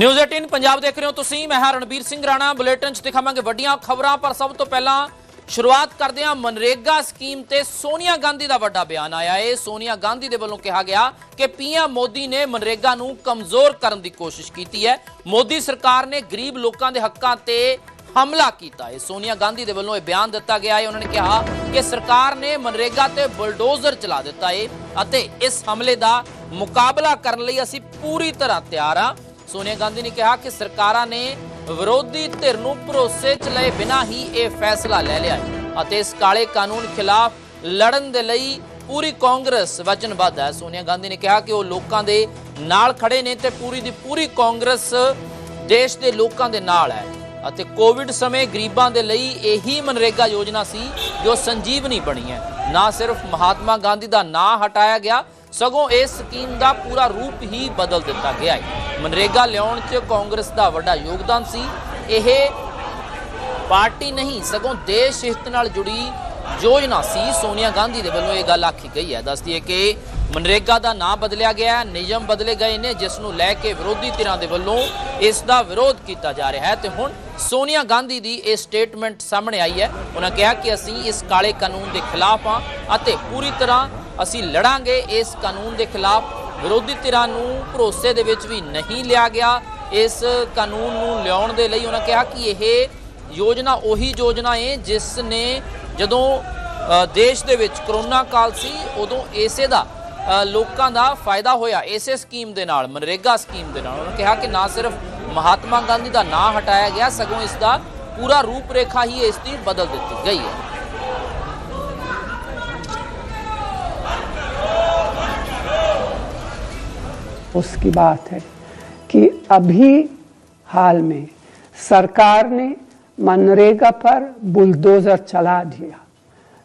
News 18 Punjab देख रहे हो तुसीं। मैं हां रणबीर सिंह राणा। बुलेटिन च दिखावांगे वड्डियां खबरां, पर सब तो पहला शुरुआत करदे हां मनरेगा स्कीम ते सोनिया गांधी दा वड्डा बयान आया है। सोनिया गांधी दे वल्लों कहा गया कि पीएम मोदी ने मनरेगा नूं कमजोर करन दी कोशिश कीती है। मोदी सरकार ने गरीब लोकां दे हक्कां ते हमला किया है। सोनिया गांधी दे वल्लों बयान दिता गया है। उन्होंने कहा कि सरकार ने मनरेगा ते बुलडोजर चला दिता है अते इस हमले का मुकाबला करने लई असीं पूरी तरह तैयार हाँ। सोनिया गांधी ने कहा कि सरकारां ने विरोधी धिर नूं भरोसे च लए बिना ही यह फैसला ले लिया है अते इस काले कानून खिलाफ लड़न दे लई पूरी कांग्रेस वचनबद्ध है। सोनिया गांधी ने कहा कि वो लोकां दे नाल खड़े ने ते पूरी दी पूरी कांग्रेस देश दे लोकां दे नाल है अते कोविड समय गरीबां दे लई यही मनरेगा योजना सी जो संजीवनी बनी है। ना सिर्फ महात्मा गांधी का नां हटाया गया सगों इस स्कीम का पूरा रूप ही बदल दिता गया है। मनरेगा लियाउण च कांग्रेस का वड्डा योगदान सी। यह पार्टी नहीं सगों देश हित नाल जुड़ी योजना सी। सोनिया गांधी दे वल्लों यह गल आखी गई है। दस दिए कि मनरेगा का नाम बदलिया गया है, नियम बदले गए ने जिसनूं लैके विरोधी धिरां दे वल्लों इसका विरोध किया जा रहा है। तो हुण सोनिया गांधी की यह स्टेटमेंट सामने आई है। उन्होंने कहा कि असीं इस काले कानून के खिलाफ हाँ अते पूरी तरह असीं लड़ांगे इस कानून के खिलाफ। विरोधी धिरां नूं भरोसे दे विच भी नहीं लिया गया इस कानून नूं लियाउण दे लई। उन्होंने कहा कि यह योजना उही योजना है जिसने जदों देश दे विच करोना काल सी उदों इसे दा लोकां दा फायदा होया इसे स्कीम दे नाल, मनरेगा स्कीम दे नाल। उन्होंने कहा कि ना सिर्फ महात्मा गांधी का नां हटाया गया सगों इसका पूरा रूपरेखा ही इसकी बदल दी गई है। उसकी बात है कि अभी हाल में सरकार ने मनरेगा पर बुलडोजर चला दिया।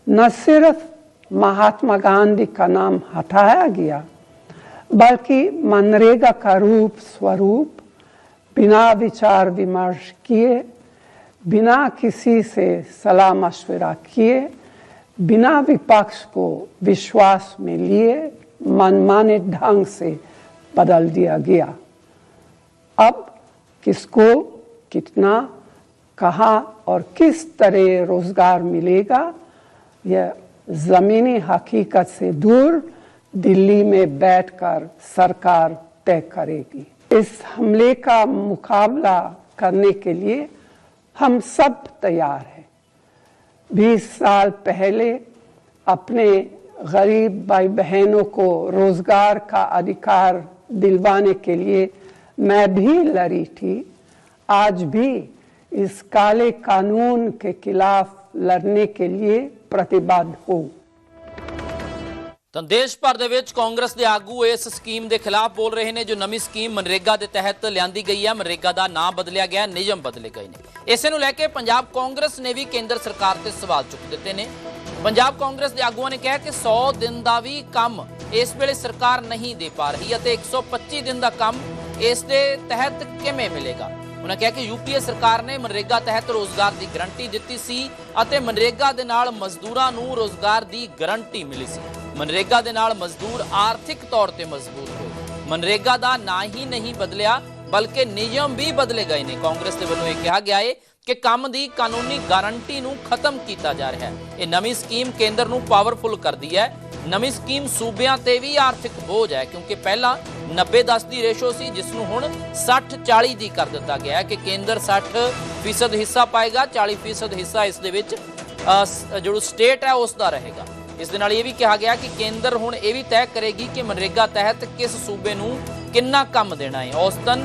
न सिर्फ महात्मा गांधी का नाम हटाया गया बल्कि मनरेगा का रूप स्वरूप बिना विचार विमर्श किए, बिना किसी से सलाह मशवरा किए, बिना विपक्ष को विश्वास में लिए मनमाने ढंग से बदल दिया गया। अब किसको कितना, कहाँ और किस तरह रोजगार मिलेगा यह जमीनी हकीकत से दूर दिल्ली में बैठकर सरकार तय करेगी। इस हमले का मुकाबला करने के लिए हम सब तैयार हैं। 20 साल पहले अपने गरीब भाई बहनों को रोजगार का अधिकार दिलवाने के लिए मैं भी लड़ी थी। आज भी इस काले कानून के खिलाफ लड़ने के लिए प्रतिबद्ध हूं। तो देश भर दे विच कांग्रेस के आगू इस स्कीम के खिलाफ बोल रहे हैं जो नवी स्कीम मनरेगा के तहत लियांदी गई है। मनरेगा का नाम बदलिया गया, नियम बदले गए हैं। इसे नूं लैके पंजाब कांग्रेस ने भी केंद्र सरकार से सवाल चुक दिते हैं। पंजाब कांग्रेस के आगुआं ने कहा कि 100 दिन का भी काम इस वेले सरकार नहीं दे पा रही है 125 दिन का काम इस दे तहत किवें मिलेगा। उन्होंने कहा कि यूपीए सरकार ने मनरेगा तहत रोजगार की गारंटी दी सी अते मनरेगा दे नाल मजदूरां नूं रोजगार की गारंटी मिली सी। मनरेगा दे नाल मजदूर आर्थिक तौर पर मजबूत होए। मनरेगा का ना ही नहीं बदलिया बल्कि नियम भी बदले गए ने। कांग्रेस के वल्लों यह कहा गया है कि काम की कानूनी गारंटी नूं खत्म किया जा रहा है। यह नवी स्कीम केंद्र नूं पावरफुल कर दी है। नवी स्कीम सूबियां ते भी आर्थिक बोझ है क्योंकि पहला 90-10 की रेशो सी जिसनूं हुण 60-40 की कर दिता गया है कि केंद्र 60% हिस्सा पाएगा, 40% हिस्सा इस दे विच जो स्टेट है उसका रहेगा। इस दे नाल ये भी कहा गया कि केंद्र हुण ये भी तय करेगी कि मनरेगा तहत किस सूबे नूं कितना काम देना है। औसतन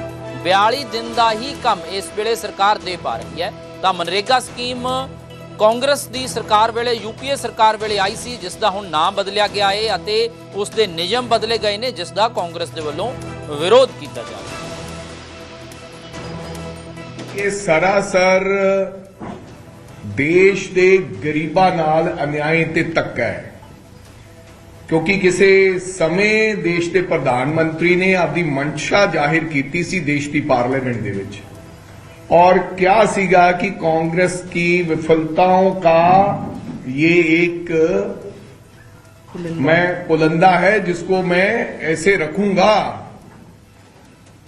42 दिन का ही काम इस वेले सरकार दे पा रही है। तो मनरेगा स्कीम कांग्रेस की सरकार वेले यूपीए सरकार वेले आई सी जिसका हुण नाम बदलिया गया है अते उसके नियम बदले गए ने जिसका कांग्रेस के वल्लों विरोध किया जा रहा है। ये सरासर देश के गरीबां नाल अन्याय ते धक्का है क्योंकि किसी समय देश के प्रधानमंत्री ने अपनी मंशा जाहिर की सी देश की पार्लियामेंट दे विच और क्या सीगा कि कांग्रेस की विफलताओं का ये एक मैं पुलंदा है जिसको मैं ऐसे रखूंगा।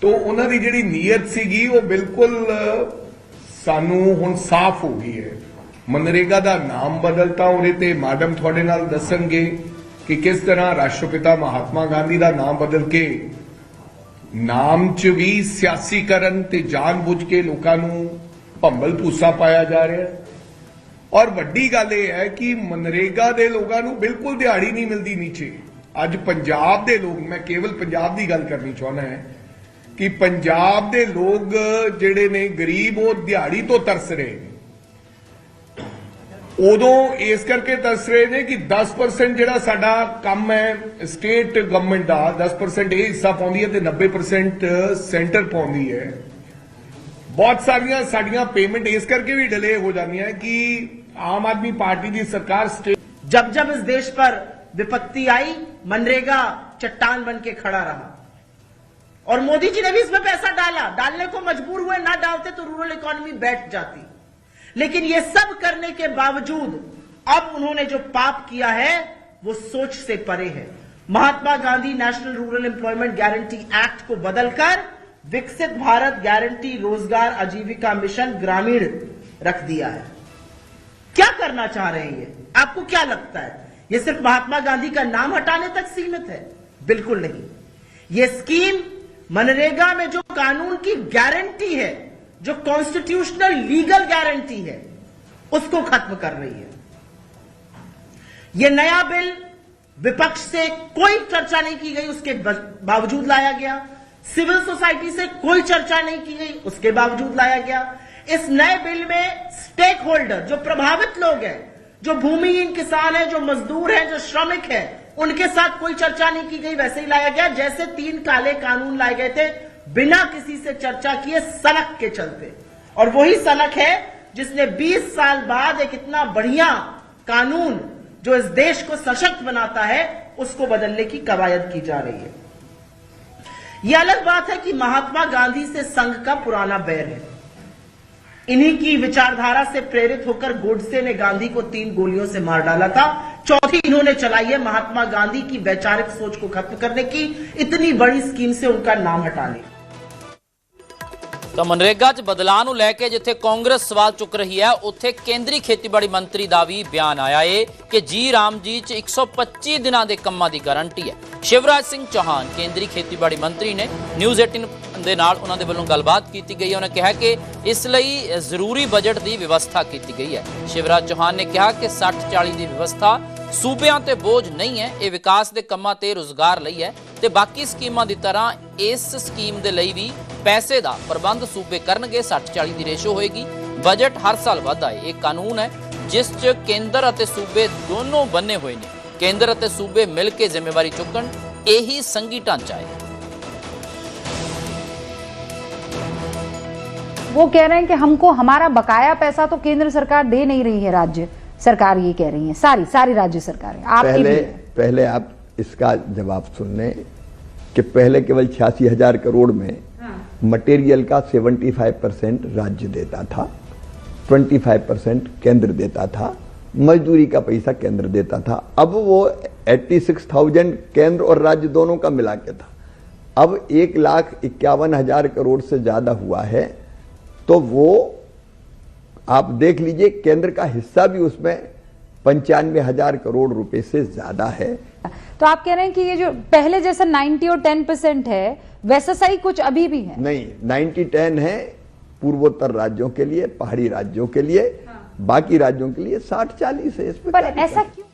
तो ਉਹਨਾਂ ਦੀ ਜਿਹੜੀ ਨੀਅਤ ਸੀਗੀ ਉਹ ਬਿਲਕੁਲ ਸਾਨੂੰ ਹੁਣ ਸਾਫ਼ ਹੋ ਗਈ ਹੈ। ਮਨਰੇਗਾ ਦਾ ਨਾਮ ਬਦਲਤਾ, ਉਹਦੇ ਤੇ ਮੈਡਮ ਤੁਹਾਡੇ ਨਾਲ ਦੱਸਣਗੇ ਕਿ ਕਿਸ ਤਰ੍ਹਾਂ ਰਾਸ਼ਟਰਪਿਤਾ ਮਹਾਤਮਾ ਗਾਂਧੀ ਦਾ ਨਾਮ ਬਦਲ ਕੇ ਨਾਮ 'ਚ ਵੀ ਸਿਆਸੀਕਰਨ ਤੇ ਜਾਣਬੁੱਝ ਕੇ ਲੋਕਾਂ ਨੂੰ ਭੰਬਲ ਭੂਸਾ ਪਾਇਆ ਜਾ ਰਿਹਾ ਹੈ। ਔਰ ਵੱਡੀ ਗੱਲ ਇਹ ਹੈ ਕਿ ਮਨਰੇਗਾ ਦੇ ਲੋਕਾਂ ਨੂੰ ਬਿਲਕੁਲ ਦਿਹਾੜੀ ਨਹੀਂ ਮਿਲਦੀ ਨੀਚੇ। ਅੱਜ ਪੰਜਾਬ ਦੇ ਲੋਕ, ਮੈਂ ਕੇਵਲ ਪੰਜਾਬ ਦੀ ਗੱਲ ਕਰਨੀ ਚਾਹੁੰਦਾ ਹਾਂ ਕਿ ਪੰਜਾਬ ਦੇ ਲੋਕ ਜਿਹੜੇ ਨੇ ਗਰੀਬ, ਉਹ ਦਿਹਾੜੀ ਤੋਂ ਤਰਸ ਰਹੇ ਨੇ। ਉਦੋਂ ਇਸ ਕਰਕੇ ਤਰਸ ਰਹੇ ਨੇ ਕਿ 10% ਜਿਹੜਾ ਸਾਡਾ ਕੰਮ ਹੈ ਸਟੇਟ ਗਵਰਨਮੈਂਟ ਦਾ, 10% ਇਹ ਹਿੱਸਾ ਪਾਉਂਦੀ ਹੈ ਤੇ 90% ਸੈਂਟਰ ਪਾਉਂਦੀ ਹੈ। ਬਹੁਤ ਸਾਰੀਆਂ ਸਾਡੀਆਂ पेमेंट इस करके भी डिले हो जाती है कि आम आदमी पार्टी की सरकार स्टेट जब जब इस देश पर विपत्ति आई, मनरेगा चट्टान बन के खड़ा रहा और मोदी जी ने भी इसमें पैसा डाला, डालने को मजबूर हुए, ना डालते तो रूरल इकोनॉमी बैठ जाती। लेकिन ये सब करने के बावजूद अब उन्होंने जो पाप किया है वो सोच से परे है। Mahatma Gandhi National Rural Employment Guarantee Act को बदलकर विकसित भारत गारंटी रोजगार आजीविका मिशन ग्रामीण रख दिया है। क्या करना चाह रहे हैं ये? आपको क्या लगता है ये सिर्फ महात्मा गांधी का नाम हटाने तक सीमित है? बिल्कुल नहीं। ये स्कीम मनरेगा में जो कानून की गारंटी है, जो कॉन्स्टिट्यूशनल लीगल गारंटी है, उसको खत्म कर रही है। यह नया बिल विपक्ष से कोई चर्चा नहीं की गई, उसके बावजूद लाया गया। सिविल सोसाइटी से कोई चर्चा नहीं की गई, उसके बावजूद लाया गया। इस नए बिल में स्टेक होल्डर, जो प्रभावित लोग हैं, जो भूमिहीन किसान हैं, जो मजदूर हैं, जो श्रमिक हैं, उनके साथ कोई चर्चा नहीं की गई। वैसे ही लाया गया जैसे 3 काले कानून लाए गए थे, बिना किसी से चर्चा किए, सनक के चलते। और वही सनक है जिसने 20 साल बाद एक इतना बढ़िया कानून जो इस देश को सशक्त बनाता है, उसको बदलने की कवायद की जा रही है। यह अलग बात है कि महात्मा गांधी से संघ का पुराना बैर है। इन्हीं की विचारधारा से प्रेरित होकर गोडसे ने गांधी को 3 गोलियों से मार डाला था। चौथी इन्होंने चलाई है महात्मा गांधी की वैचारिक सोच को खत्म करने की, इतनी बड़ी स्कीम से उनका नाम हटाने। ਤਾਂ ਮਨਰੇਗਾ 'ਚ ਬਦਲਾਅ ਨੂੰ ਲੈ ਕੇ ਜਿੱਥੇ ਕਾਂਗਰਸ ਸਵਾਲ ਚੁੱਕ ਰਹੀ ਹੈ, ਉੱਥੇ ਕੇਂਦਰੀ ਖੇਤੀਬਾੜੀ ਮੰਤਰੀ ਦਾ ਵੀ ਬਿਆਨ ਆਇਆ ਏ ਕਿ ਜੀ ਰਾਮ ਜੀ 'ਚ 125 ਦਿਨਾਂ ਦੇ ਕੰਮਾਂ ਦੀ ਗਾਰੰਟੀ ਹੈ। ਸ਼ਿਵਰਾਜ ਸਿੰਘ ਚੌਹਾਨ ਕੇਂਦਰੀ ਖੇਤੀਬਾੜੀ ਮੰਤਰੀ ਨੇ ਨਿਊਜ਼ 18 ਦੇ ਨਾਲ ਉਹਨਾਂ ਦੇ ਵੱਲੋਂ ਗੱਲਬਾਤ ਕੀਤੀ ਗਈ ਹੈ। ਉਹਨਾਂ ਕਿਹਾ ਕਿ ਇਸ ਲਈ ਜ਼ਰੂਰੀ ਬਜਟ ਦੀ ਵਿਵਸਥਾ ਕੀਤੀ ਗਈ ਹੈ। ਸ਼ਿਵਰਾਜ ਚੌਹਾਨ ਨੇ ਕਿਹਾ ਕਿ 60-40 ਦੀ ਵਿਵਸਥਾ सूबਿਆਂ ਤੇ ਬੋਝ ਨਹੀਂ ਹੈ, ਇਹ ਵਿਕਾਸ ਦੇ ਕੰਮਾਂ ਤੇ ਰੁਜ਼ਗਾਰ ਲਈ ਹੈ ਤੇ ਬਾਕੀ ਸਕੀਮਾਂ ਦੀ ਤਰ੍ਹਾਂ ਇਸ ਸਕੀਮ ਦੇ ਲਈ ਵੀ ਪੈਸੇ ਦਾ ਪ੍ਰਬੰਧ ਸੂਬੇ ਕਰਨਗੇ। 60-40 ਦੀ ਰੇਸ਼ੋ ਹੋਏਗੀ। ਬਜਟ ਹਰ ਸਾਲ ਵਧਦਾ ਹੈ। ਇਹ ਕਾਨੂੰਨ ਹੈ ਜਿਸ 'ਚ ਕੇਂਦਰ ਅਤੇ ਸੂਬੇ ਦੋਨੋਂ ਬੰਨੇ ਹੋਏ ਨੇ। ਕੇਂਦਰ ਅਤੇ ਸੂਬੇ ਮਿਲ ਕੇ ਜ਼ਿੰਮੇਵਾਰੀ ਚੁੱਕਣ, ਇਹੀ ਸੰਘੀ ਢਾਂਚਾ ਹੈ। वो कह रहे हैं कि हमको हमारा बकाया पैसा तो केंद्र सरकार दे नहीं रही है, राज्य सरकार ये कह रही है, सारी राज्य सरकारें। पहले आप इसका जवाब सुन लें कि पहले केवल 86,000 करोड़ में मटेरियल का 75% राज्य देता था, 25% केंद्र देता था, मजदूरी का पैसा केंद्र देता था। अब वो 86,000 केंद्र और राज्य दोनों का मिला के था। अब 1,51,000 करोड़ से ज्यादा हुआ है, तो वो आप देख लीजिए केंद्र का हिस्सा भी उसमें 95,000 करोड़ रुपए से ज्यादा है। तो आप कह रहे हैं कि ये जो पहले जैसा 90 और 10% है, वैसा सही कुछ अभी भी है? नहीं, 90-10 है पूर्वोत्तर राज्यों के लिए, पहाड़ी राज्यों के लिए। बाकी राज्यों के लिए 60-40 है। इसमें पर ऐसा क्यों?